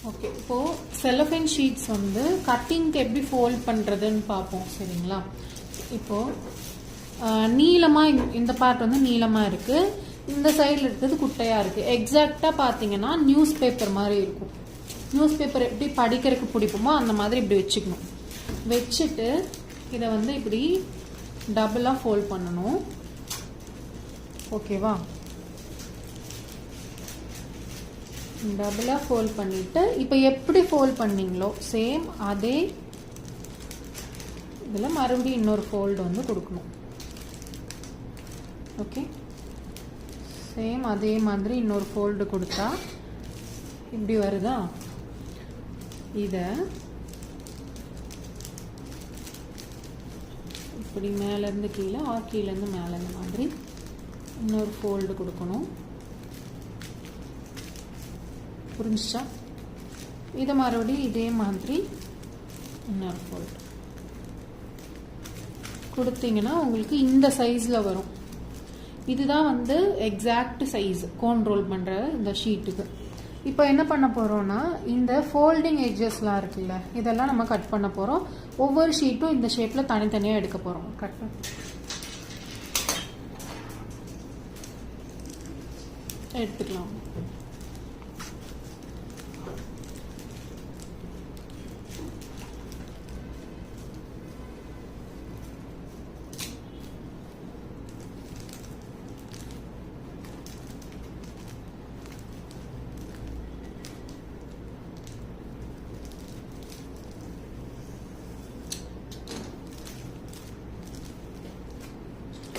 Okay, இப்போது cellophane sheets வந்து கட்டிங்க்கு எப்படி ஃபோல்ட் பண்ணுறதுன்னு பார்ப்போம். சரிங்களா? இப்போது நீளமாக இந்த பார்ட் வந்து நீளமாக இருக்குது, இந்த சைடில் இருக்கிறது குட்டையாக இருக்குது. எக்ஸாக்டாக பார்த்தீங்கன்னா நியூஸ் பேப்பர் மாதிரி இருக்கும். நியூஸ் பேப்பர் எப்படி படிக்கிறதுக்கு பிடிக்குமோ அந்த மாதிரி இப்படி வச்சுக்கணும். வச்சுட்டு இதை வந்து இப்படி டபுளாக ஃபோல்ட் பண்ணணும். ஓகேவா? டபுளாக ஃபோல்ட் பண்ணிவிட்டு இப்போ எப்படி ஃபோல்ட் பண்ணீங்களோ சேம் அதே இதில் மறுபடியும் இன்னொரு ஃபோல்டு வந்து கொடுக்கணும். ஓகே, சேம் அதே மாதிரி இன்னொரு ஃபோல்டு கொடுத்தா இப்படி வருதா? இதை இப்படி மேலேருந்து கீழே கீழேருந்து மேலே இந்த மாதிரி இன்னொரு ஃபோல்டு கொடுக்கணும். புரிஞ்சிச்சா? இதை மறுபடியும் இதே மாதிரி இன்னொரு ஃபோல்டு கொடுத்தீங்கன்னா உங்களுக்கு இந்த சைஸில் வரும். இதுதான் வந்து எக்ஸாக்ட் சைஸ் கோன் ரோல் பண்ணுற இந்த ஷீட்டுக்கு. இப்போ என்ன பண்ண போகிறோன்னா, இந்த ஃபோல்டிங் எட்ஜஸ்லாம் இருக்குல்ல, இதெல்லாம் நம்ம கட் பண்ண போகிறோம். ஒவ்வொரு ஷீட்டும் இந்த ஷேப்பில் தனித்தனியாக எடுக்க போகிறோம். கட் எடுத்துக்கலாம்.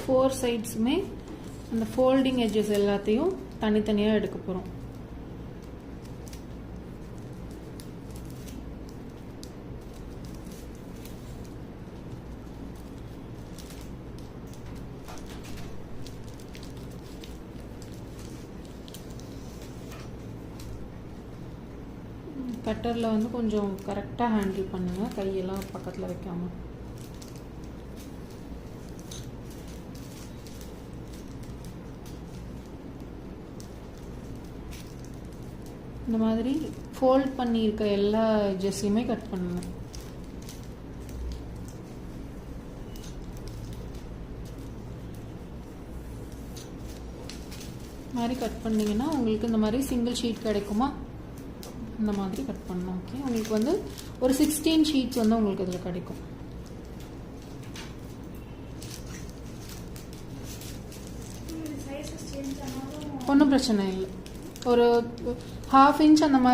ஃபோர் சைட்ஸுமே அந்த ஃபோல்டிங் எட்ஜஸ் எல்லாத்தையும் தனித்தனியாக எடுக்க போகிறோம். கட்டரில் வந்து கொஞ்சம் கரெக்டாக ஹேண்டில் பண்ணுங்கள், கையெல்லாம் பக்கத்தில் வைக்காமல். இந்த மாதிரி ஃபோல்ட் பண்ணியிருக்க எல்லா எட்ஜஸையுமே கட் பண்ணணும். மாதிரி கட் பண்ணிங்கன்னா உங்களுக்கு இந்த மாதிரி சிங்கிள் ஷீட் கிடைக்குமா? இந்த மாதிரி கட் பண்ணணும். ஓகே, உங்களுக்கு வந்து ஒரு 16 ஷீட்ஸ் வந்து உங்களுக்கு இதில் கிடைக்கும். ஒன்றும் பிரச்சனை இல்லை. ஒரு 1/2 இன்ச் அந்த மாதிரி